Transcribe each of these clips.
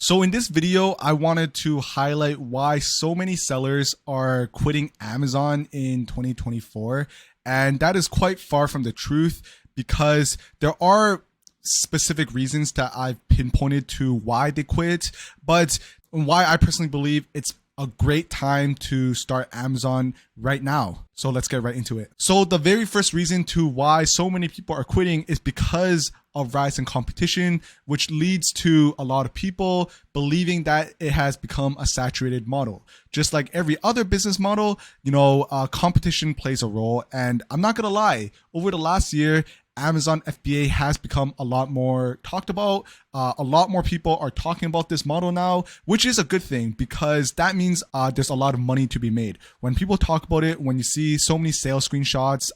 So in this video, I wanted to highlight why so many sellers are quitting Amazon in 2024. And that is quite far from the truth because there are specific reasons that I've pinpointed to why they quit, but why I personally believe it's a great time to start Amazon right now. So let's get right into it. So the very first reason to why so many people are quitting is because of rise in competition, which leads to a lot of people believing that it has become a saturated model. Just like every other business model, competition plays a role. And I'm not gonna lie, over the last year, Amazon FBA has become a lot more talked about. A lot more people are talking about this model now, which is a good thing because that means there's a lot of money to be made. When people talk about it, when you see so many sales screenshots,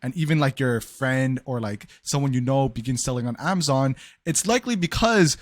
and even like your friend or like someone begins selling on Amazon, it's likely because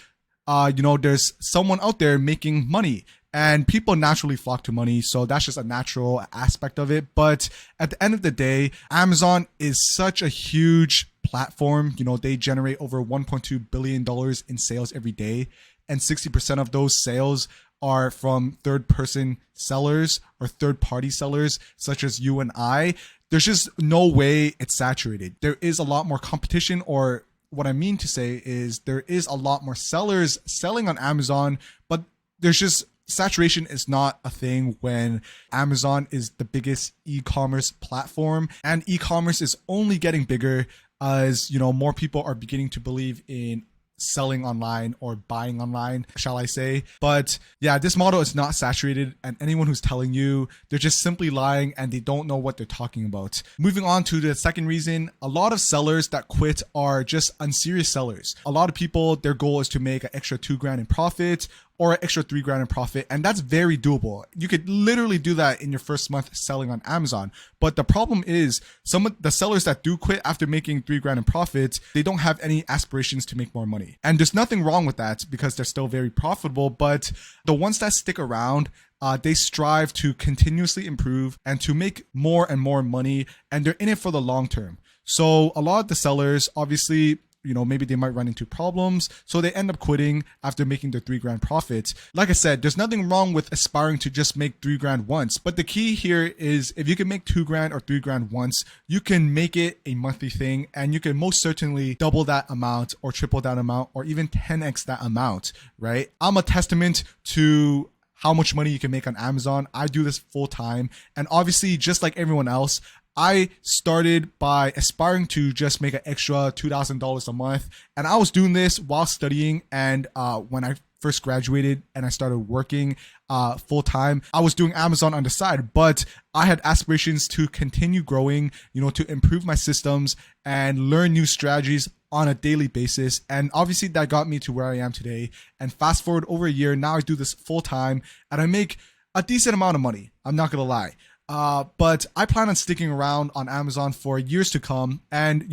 there's someone out there making money. And people naturally flock to money, so that's just a natural aspect of it. But at the end of the day, Amazon is such a huge platform. They generate over $1.2 billion in sales every day, and 60% of those sales are from third-person sellers or third-party sellers, such as you and I. There's just no way it's saturated. There is a lot more competition, or what I mean to say is there is a lot more sellers selling on Amazon, but there's just saturation is not a thing when Amazon is the biggest e-commerce platform, and e-commerce is only getting bigger as more people are beginning to believe in selling online or buying online, shall I say. But yeah, this model is not saturated, and anyone who's telling you, they're just simply lying and they don't know what they're talking about. Moving on to the second reason, a lot of sellers that quit are just unserious sellers. A lot of people, their goal is to make an extra $2,000 in profit or an extra $3,000 in profit. And that's very doable. You could literally do that in your first month selling on Amazon. But the problem is some of the sellers that do quit after making $3,000 in profits, they don't have any aspirations to make more money. And there's nothing wrong with that because they're still very profitable. But the ones that stick around, they strive to continuously improve and to make more and more money, and they're in it for the long term. So a lot of the sellers, obviously, maybe they might run into problems, so they end up quitting after making their $3,000 profits. Like I said, there's nothing wrong with aspiring to just make $3,000 once, but the key here is if you can make $2,000 or $3,000 once, you can make it a monthly thing, and you can most certainly double that amount or triple that amount or even 10x that amount, right? I'm a testament to how much money you can make on Amazon. I do this full time, and obviously, just like everyone else, I started by aspiring to just make an extra $2,000 a month. And I was doing this while studying. And when I first graduated and I started working full time, I was doing Amazon on the side, but I had aspirations to continue growing, to improve my systems and learn new strategies on a daily basis. And obviously that got me to where I am today. And fast forward over a year, now I do this full time and I make a decent amount of money. I'm not going to lie. But I plan on sticking around on Amazon for years to come. And,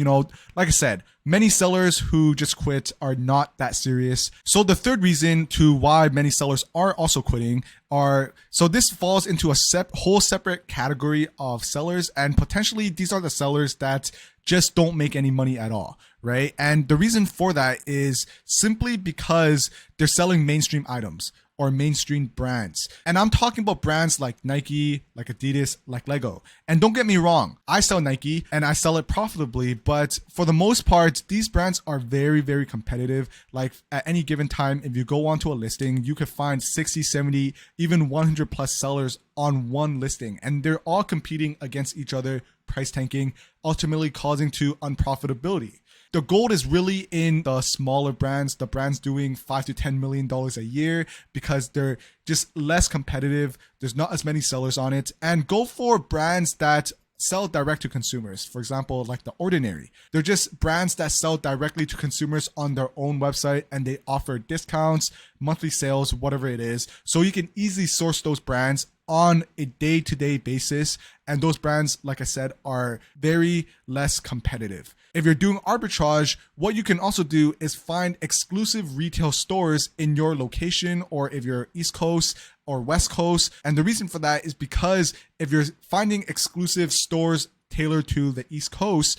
like I said, many sellers who just quit are not that serious. So the third reason to why many sellers are also quitting so this falls into a whole separate category of sellers. And potentially these are the sellers that just don't make any money at all, right? And the reason for that is simply because they're selling mainstream items or mainstream brands. And I'm talking about brands like Nike, like Adidas, like Lego. And don't get me wrong, I sell Nike and I sell it profitably, but for the most part, these brands are very, very competitive. Like at any given time, if you go onto a listing, you could find 60, 70, even 100 plus sellers on one listing. And they're all competing against each other, price tanking, ultimately causing to unprofitability. The gold is really in the smaller brands, the brands doing $5 to $10 million a year because they're just less competitive. There's not as many sellers on it. And go for brands that sell direct to consumers. For example, like The Ordinary. They're just brands that sell directly to consumers on their own website, and they offer discounts, monthly sales, whatever it is. So you can easily source those brands on a day-to-day basis. And those brands, like I said, are very less competitive. If you're doing arbitrage, what you can also do is find exclusive retail stores in your location, or if you're East Coast or West Coast. And the reason for that is because if you're finding exclusive stores tailored to the East Coast,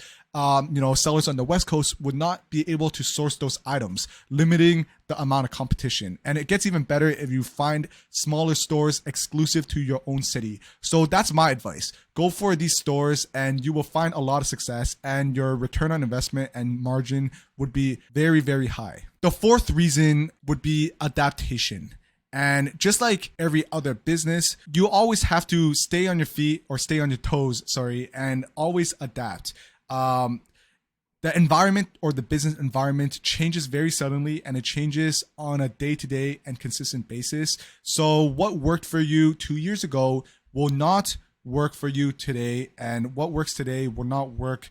sellers on the West Coast would not be able to source those items, limiting the amount of competition. And it gets even better if you find smaller stores exclusive to your own city. So that's my advice. Go for these stores and you will find a lot of success, and your return on investment and margin would be very, very high. The fourth reason would be adaptation. And just like every other business, you always have to stay on your feet, or stay on your toes, and always adapt. The environment, or the business environment, changes very suddenly, and it changes on a day-to-day and consistent basis. So what worked for you 2 years ago will not work for you today, and what works today will not work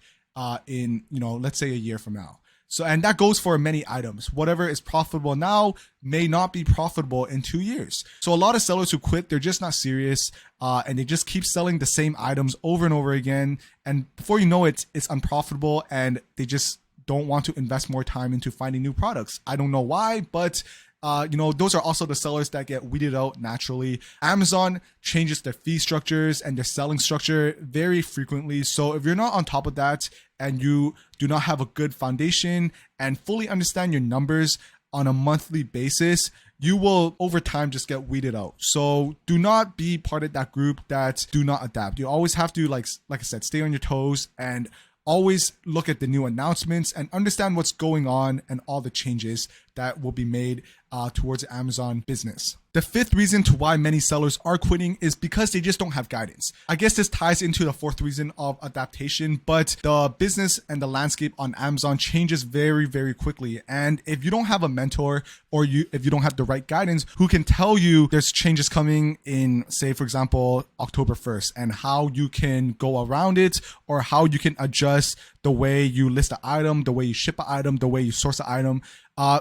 in, let's say a year from now. So, and that goes for many items. Whatever is profitable now may not be profitable in 2 years. So a lot of sellers who quit, they're just not serious, and they just keep selling the same items over and over again. And before you know it, it's unprofitable, and they just don't want to invest more time into finding new products. I don't know why, but those are also the sellers that get weeded out naturally. Amazon changes their fee structures and their selling structure very frequently. So if you're not on top of that, and you do not have a good foundation and fully understand your numbers on a monthly basis, you will over time just get weeded out. So do not be part of that group that do not adapt. You always have to, like I said, stay on your toes and always look at the new announcements and understand what's going on and all the changes that will be made towards the Amazon business. The fifth reason to why many sellers are quitting is because they just don't have guidance. I guess this ties into the fourth reason of adaptation, but the business and the landscape on Amazon changes very, very quickly. And if you don't have a mentor, or if you don't have the right guidance who can tell you there's changes coming in, say, for example, October 1st, and how you can go around it, or how you can adjust the way you list an item, the way you ship an item, the way you source an item,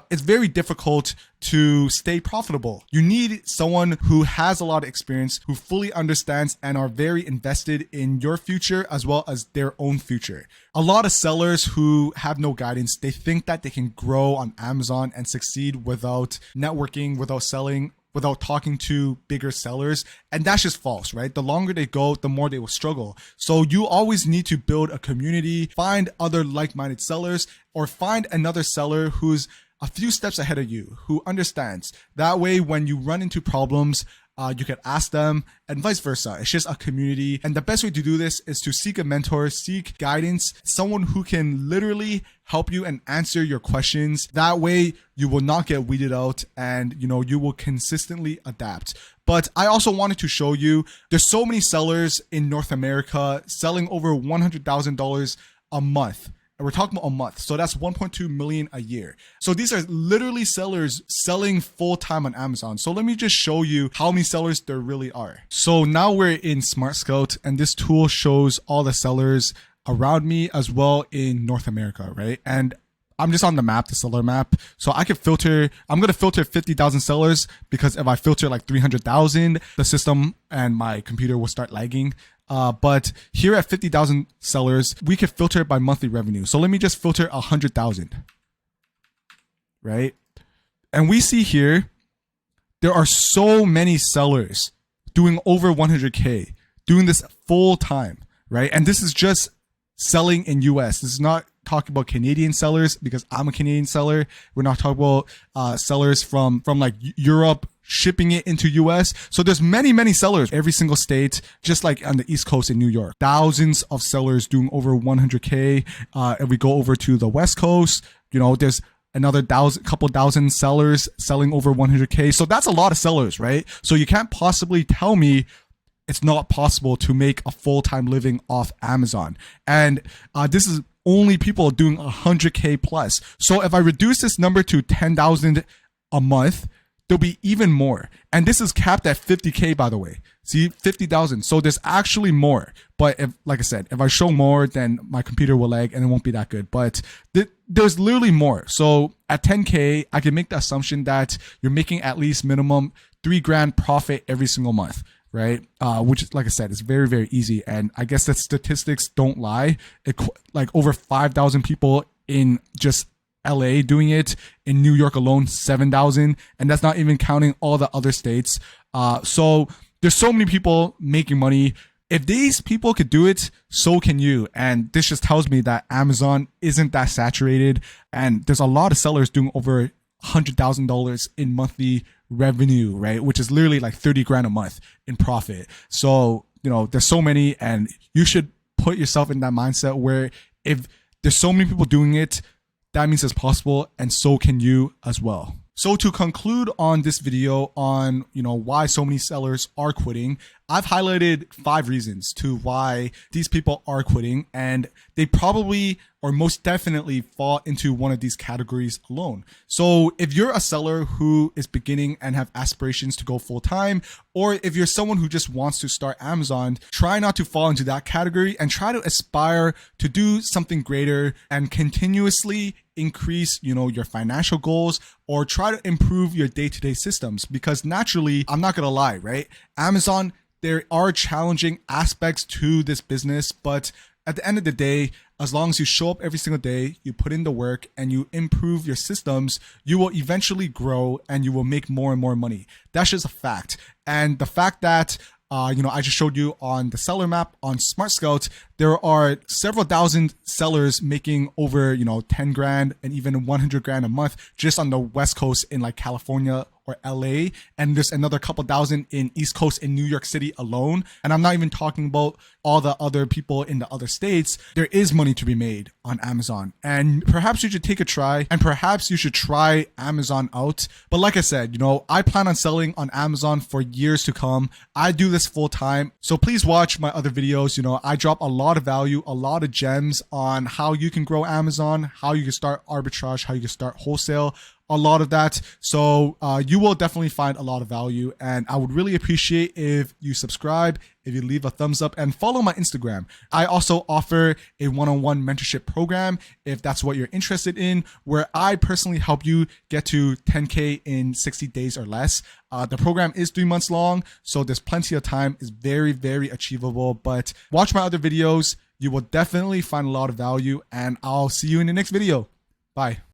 it's very difficult to stay profitable. You need someone who has a lot of experience, who fully understands and are very invested in your future as well as their own future. A lot of sellers who have no guidance, they think that they can grow on Amazon and succeed without networking, without selling, without talking to bigger sellers. And that's just false, right? The longer they go, the more they will struggle. So you always need to build a community, find other like-minded sellers, or find another seller who's a few steps ahead of you, who understands. That way, when you run into problems, you can ask them, and vice versa. It's just a community. And the best way to do this is to seek a mentor, seek guidance, someone who can literally help you and answer your questions. That way you will not get weeded out, and you will consistently adapt. But I also wanted to show you, there's so many sellers in North America selling over $100,000 a month. And we're talking about a month. So that's 1.2 million a year. So these are literally sellers selling full time on Amazon. So let me just show you how many sellers there really are. So now we're in Smart Scout, and this tool shows all the sellers around me as well in North America, right? And I'm just on the map, the seller map. So I could filter, I'm going to filter 50,000 sellers, because if I filter like 300,000, the system and my computer will start lagging. But here at 50,000 sellers, we could filter it by monthly revenue. So let me just filter 100,000, right? And we see here, there are so many sellers doing over 100K, doing this full time, right? And this is just selling in US. This is not talking about Canadian sellers, because I'm a Canadian seller. We're not talking about sellers from like Europe, shipping it into US. So there's many sellers every single state, just like on the East Coast in New York. Thousands of sellers doing over 100K. If we go over to the West Coast, there's another couple thousand sellers selling over 100K. So that's a lot of sellers, right? So you can't possibly tell me it's not possible to make a full-time living off Amazon. And this is only people doing 100K plus. So if I reduce this number to 10,000 a month, there'll be even more. And this is capped at 50K, by the way. See, 50,000. So there's actually more. But if, like I said, if I show more, then my computer will lag and it won't be that good. But there's literally more. So at 10K, I can make the assumption that you're making at least minimum $3,000 profit every single month, right? Which, like I said, is very, very easy. And I guess the statistics don't lie. Like over 5,000 people in just LA doing it, in New York alone 7,000, and that's not even counting all the other states. So there's so many people making money. If these people could do it, so can you. And this just tells me that Amazon isn't that saturated, and there's a lot of sellers doing over $100,000 in monthly revenue, right? Which is literally like 30 grand a month in profit. So, there's so many, and you should put yourself in that mindset where if there's so many people doing it, that means it's possible, and so can you as well. So to conclude on this video on, why so many sellers are quitting, I've highlighted 5 reasons to why these people are quitting, and they probably or most definitely fall into one of these categories alone. So if you're a seller who is beginning and have aspirations to go full time, or if you're someone who just wants to start Amazon, try not to fall into that category and try to aspire to do something greater and continuously increase, your financial goals, or try to improve your day-to-day systems. Because naturally, I'm not gonna lie, right? Amazon, there are challenging aspects to this business, but at the end of the day, as long as you show up every single day, you put in the work, and you improve your systems, you will eventually grow and you will make more and more money. That's just a fact. And the fact that I just showed you on the seller map on Smart Scout, there are several thousand sellers making over, 10 grand and even 100 grand a month just on the West Coast in like California or LA. And there's another couple thousand in East Coast in New York City alone. And I'm not even talking about all the other people in the other states. There is money to be made on Amazon, and perhaps you should take a try, and perhaps you should try Amazon out. But like I said, I plan on selling on Amazon for years to come. I do this full time. So please watch my other videos. I drop a lot of value, a lot of gems on how you can grow Amazon, how you can start arbitrage, how you can start wholesale, a lot of that. So you will definitely find a lot of value, and I would really appreciate if you subscribe, if you leave a thumbs up, and follow my Instagram. I also offer a one-on-one mentorship program if that's what you're interested in, where I personally help you get to 10K in 60 days or less. The program is 3 months long, so there's plenty of time. It's very, very achievable. But watch my other videos. You will definitely find a lot of value, and I'll see you in the next video. Bye.